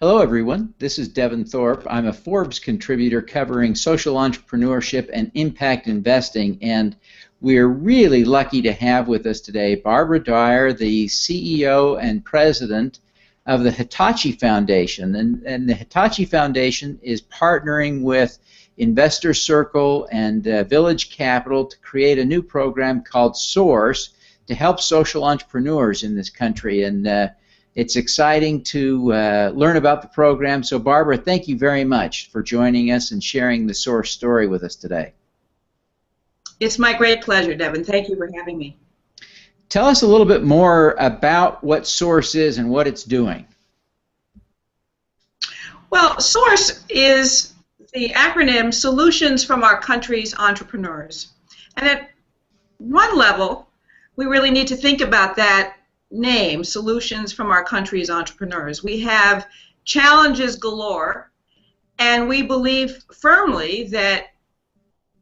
Hello, everyone. This is Devin Thorpe. I'm a Forbes contributor covering social entrepreneurship and impact investing, and we're really lucky to have with us today Barbara Dyer, the CEO and president of the Hitachi Foundation. And the Hitachi Foundation is partnering with Investor Circle and Village Capital to create a new program called Source to help social entrepreneurs in this country. And it's exciting to learn about the program. So, Barbara, thank you very much for joining us and sharing the Source story with us today. It's my great pleasure, Devin. Thank you for having me. Tell us a little bit more about what Source is and what it's doing. Well, Source is the acronym Solutions from Our Country's Entrepreneurs. And at one level, we really need to think about that name, Solutions from Our Country's Entrepreneurs. We have challenges galore, and we believe firmly that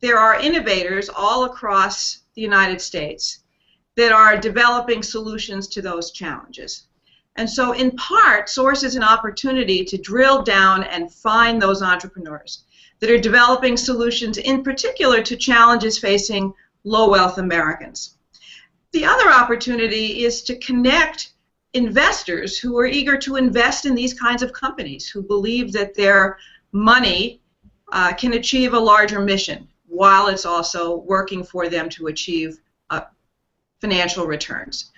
there are innovators all across the United States that are developing solutions to those challenges. And so in part, Source is an opportunity to drill down and find those entrepreneurs that are developing solutions in particular to challenges facing low-wealth Americans. The other opportunity is to connect investors who are eager to invest in these kinds of companies, who believe that their money can achieve a larger mission while it's also working for them to achieve financial returns.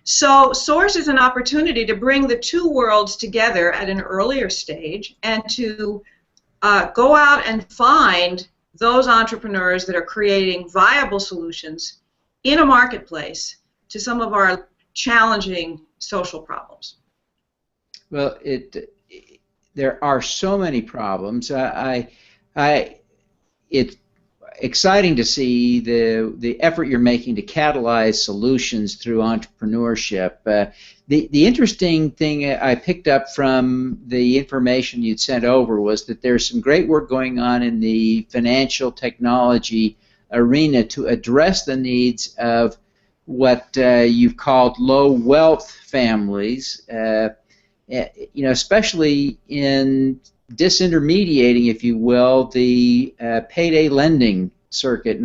So Source is an opportunity to bring the two worlds together at an earlier stage and to go out and find those entrepreneurs that are creating viable solutions in a marketplace to some of our challenging social problems. Well, there are so many problems. It's exciting to see the effort you're making to catalyze solutions through entrepreneurship. The interesting thing I picked up from the information you'd sent over was that there's some great work going on in the financial technology arena to address the needs of what you've called low wealth families, especially in disintermediating, if you will, the payday lending circuit.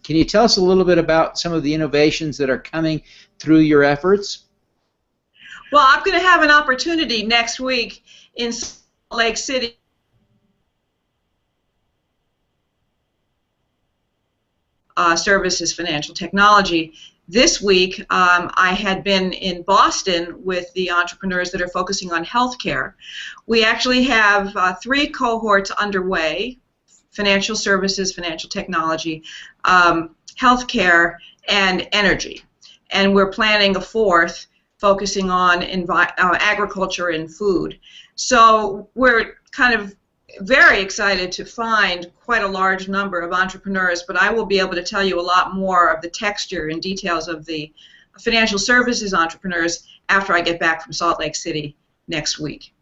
Can you tell us a little bit about some of the innovations that are coming through your efforts? Well, I'm going to have an opportunity next week in Salt Lake City services financial technology. This week, I had been in Boston with the entrepreneurs that are focusing on healthcare. We actually have 3 cohorts underway: financial services, financial technology, healthcare, and energy. And we're planning a 4th focusing on agriculture and food. So we're kind of very excited to find quite a large number of entrepreneurs, but I will be able to tell you a lot more of the texture and details of the financial services entrepreneurs after I get back from Salt Lake City next week.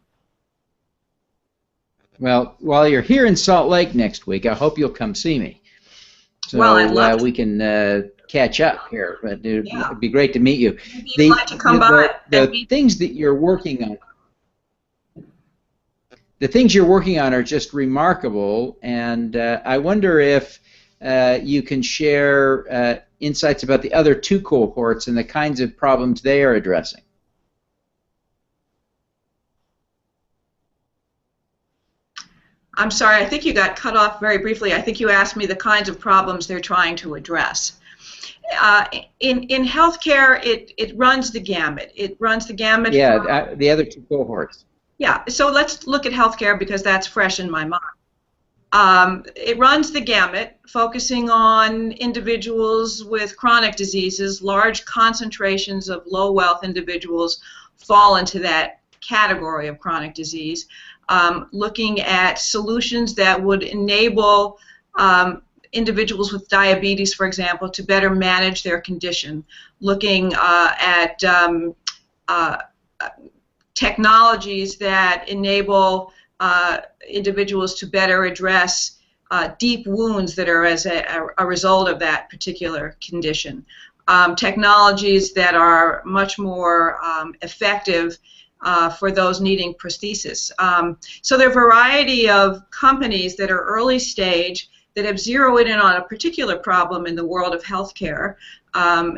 Well, while you're here in Salt Lake next week, I hope you'll come see me. So well, I'd love to. We can catch up here. But it'd be great to meet you. Maybe you'd like to come by. The things that you're working on. The things you're working on are just remarkable, and I wonder if you can share insights about the other 2 cohorts and the kinds of problems they are addressing. I'm sorry, I think you got cut off very briefly. I think you asked me the kinds of problems they're trying to address. In healthcare, it runs the gamut. It runs the gamut. Yeah, the other 2 cohorts. Yeah, so let's look at healthcare because that's fresh in my mind. It runs the gamut, focusing on individuals with chronic diseases. Large concentrations of low-wealth individuals fall into that category of chronic disease. Looking at solutions that would enable individuals with diabetes, for example, to better manage their condition. Looking at technologies that enable individuals to better address deep wounds that are as a result of that particular condition. Technologies that are much more effective for those needing prosthesis. So there are a variety of companies that are early stage that have zeroed in on a particular problem in the world of healthcare.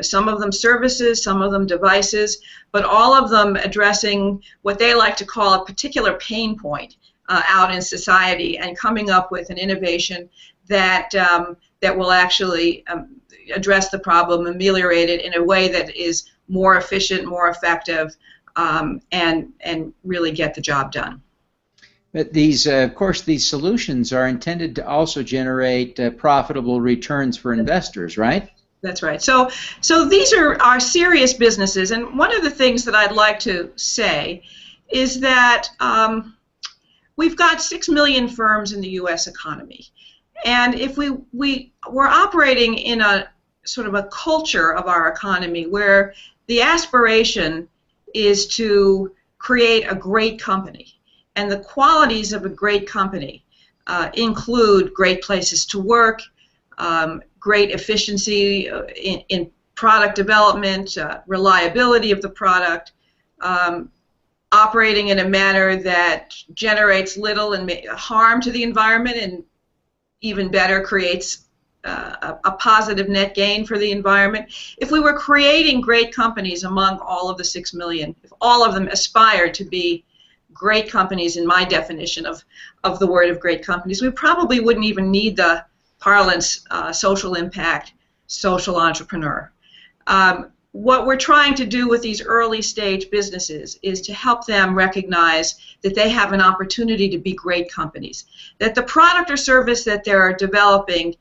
Some of them services, some of them devices, but all of them addressing what they like to call a particular pain point out in society, and coming up with an innovation that that will actually address the problem, ameliorate it in a way that is more efficient, more effective, and really get the job done. But these, of course, these solutions are intended to also generate profitable returns for investors, right? That's right. So these are serious businesses, and one of the things that I'd like to say is that we've got 6 million firms in the U.S. economy, and if we're operating in a sort of a culture of our economy where the aspiration is to create a great company, and the qualities of a great company include great places to work, great efficiency in product development, reliability of the product, operating in a manner that generates little and harm to the environment, and even better, creates a positive net gain for the environment. If we were creating great companies among all of the 6 million, if all of them aspired to be great companies in my definition of the word of great companies, we probably wouldn't even need the parlance social impact, social entrepreneur. What we're trying to do with these early stage businesses is to help them recognize that they have an opportunity to be great companies, that the product or service that they're developing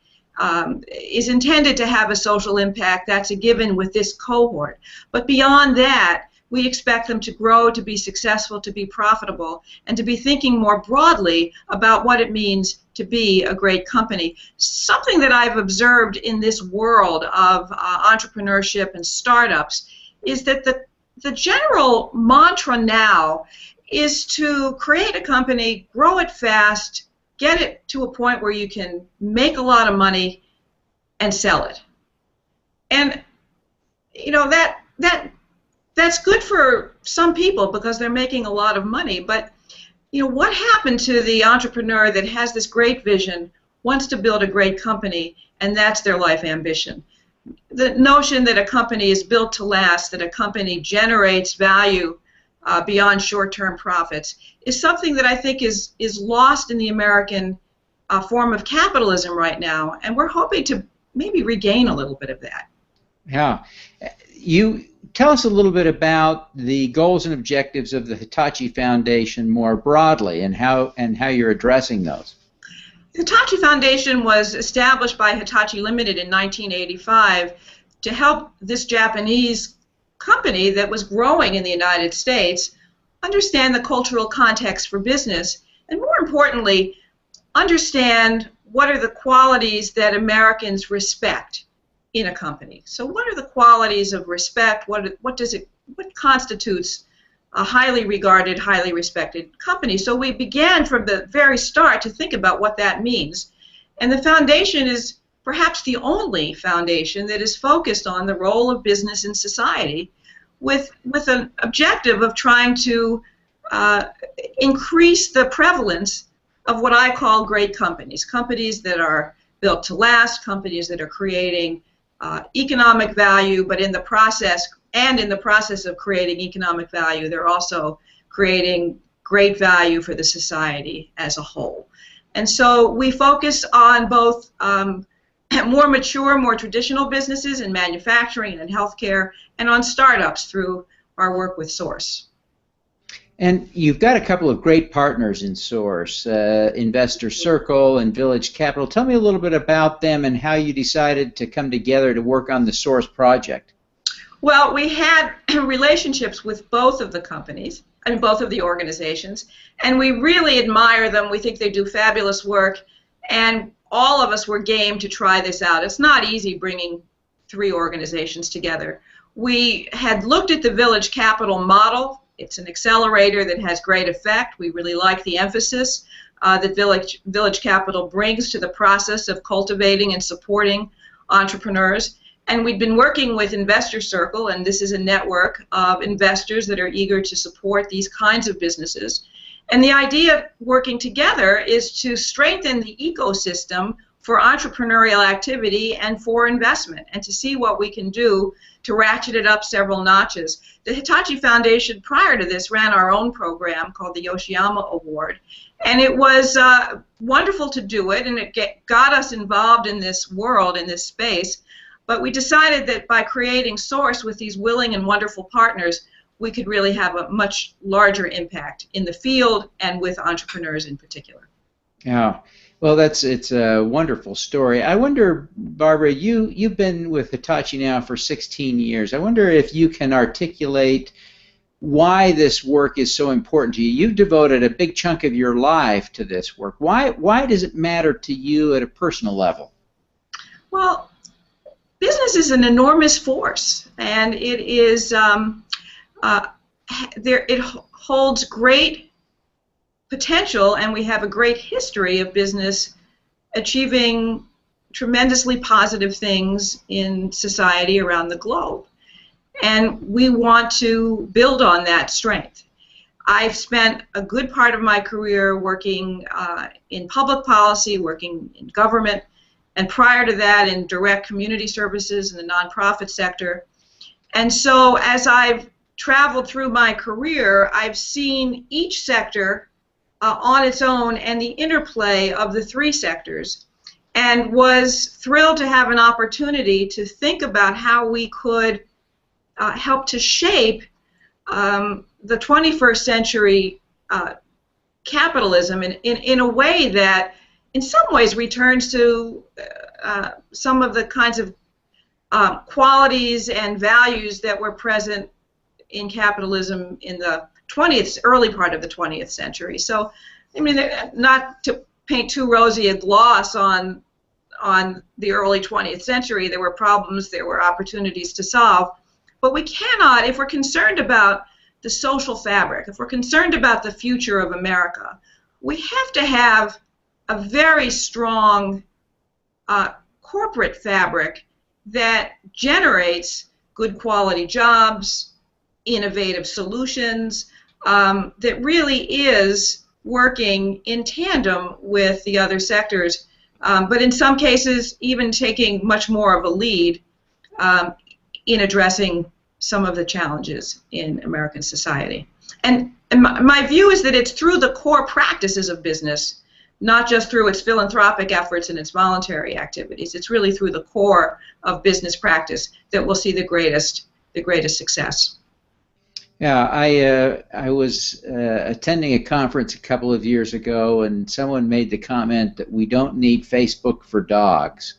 is intended to have a social impact. That's a given with this cohort. But beyond that, we expect them to grow, to be successful, to be profitable, and to be thinking more broadly about what it means to be a great company. Something that I've observed in this world of entrepreneurship and startups is that the general mantra now is to create a company, grow it fast, get it to a point where you can make a lot of money and sell it. And you know, that's good for some people because they're making a lot of money, but you know, what happened to the entrepreneur that has this great vision, wants to build a great company, and that's their life ambition? The notion that a company is built to last, that a company generates value beyond short-term profits, is something that I think is lost in the American form of capitalism right now, and we're hoping to maybe regain a little bit of that. Yeah. You tell us a little bit about the goals and objectives of the Hitachi Foundation more broadly, and how you're addressing those. The Hitachi Foundation was established by Hitachi Limited in 1985 to help this Japanese company that was growing in the United States understand the cultural context for business, and more importantly, understand what are the qualities that Americans respect in a company. So what are the qualities of respect? What constitutes a highly regarded, highly respected company? So we began from the very start to think about what that means. And the foundation is perhaps the only foundation that is focused on the role of business in society with an objective of trying to increase the prevalence of what I call great companies, companies that are built to last, companies that are creating economic value, but in the process of creating economic value, they're also creating great value for the society as a whole. And so we focus on both more mature, more traditional businesses in manufacturing and healthcare, and on startups through our work with Source. And you've got a couple of great partners in Source, Investor Circle and Village Capital. Tell me a little bit about them and how you decided to come together to work on the Source project. Well, we had relationships with both of the companies, I mean both of the organizations, and we really admire them. We think they do fabulous work, and all of us were game to try this out. It's not easy bringing 3 organizations together. We had looked at the Village Capital model. It's an accelerator that has great effect. We really like the emphasis that Village Capital brings to the process of cultivating and supporting entrepreneurs. And we'd been working with Investor Circle, and this is a network of investors that are eager to support these kinds of businesses. And the idea of working together is to strengthen the ecosystem for entrepreneurial activity and for investment, and to see what we can do to ratchet it up several notches. The Hitachi Foundation, prior to this, ran our own program called the Yoshiyama Award, and it was wonderful to do it, and it got us involved in this world, in this space. But we decided that by creating Source with these willing and wonderful partners, we could really have a much larger impact in the field and with entrepreneurs in particular. Yeah. Well, it's a wonderful story. I wonder, Barbara, you've been with Hitachi now for 16 years. I wonder if you can articulate why this work is so important to you. You've devoted a big chunk of your life to this work. Why does it matter to you at a personal level? Well, business is an enormous force, and it is it holds great potential, and we have a great history of business achieving tremendously positive things in society around the globe. And we want to build on that strength. I've spent a good part of my career working in public policy, working in government, and prior to that in direct community services in the nonprofit sector. And so as I've traveled through my career, I've seen each sector on its own and the interplay of the three sectors, and was thrilled to have an opportunity to think about how we could help to shape the 21st century capitalism in a way that in some ways returns to some of the kinds of qualities and values that were present in capitalism in the early part of the 20th century. So, I mean, not to paint too rosy a gloss on the early 20th century, there were problems, there were opportunities to solve, but we cannot, if we're concerned about the social fabric, if we're concerned about the future of America, we have to have a very strong corporate fabric that generates good quality jobs, innovative solutions, that really is working in tandem with the other sectors, but in some cases even taking much more of a lead in addressing some of the challenges in American society. And my view is that it's through the core practices of business, not just through its philanthropic efforts and its voluntary activities. It's really through the core of business practice that we'll see the greatest success. Yeah, I was attending a conference a couple of years ago, and someone made the comment that we don't need Facebook for dogs.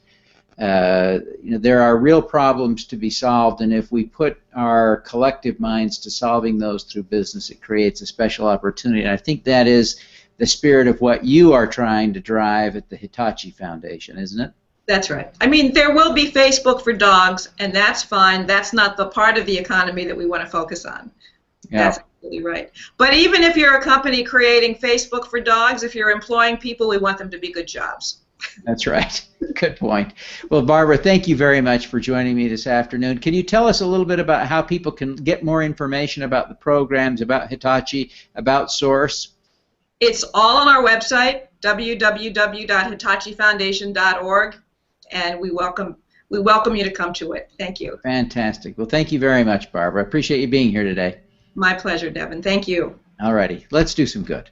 There are real problems to be solved, and if we put our collective minds to solving those through business, it creates a special opportunity. And I think that is the spirit of what you are trying to drive at the Hitachi Foundation, isn't it? That's right. I mean, there will be Facebook for dogs, and that's fine. That's not the part of the economy that we want to focus on. Yeah. That's absolutely right. But even if you're a company creating Facebook for dogs, if you're employing people, we want them to be good jobs. That's right. Good point. Well, Barbara, thank you very much for joining me this afternoon. Can you tell us a little bit about how people can get more information about the programs, about Hitachi, about Source? It's all on our website, www.hitachifoundation.org, and we welcome you to come to it. Thank you. Fantastic. Well, thank you very much, Barbara. I appreciate you being here today. My pleasure, Devin. Thank you. All righty. Let's do some good.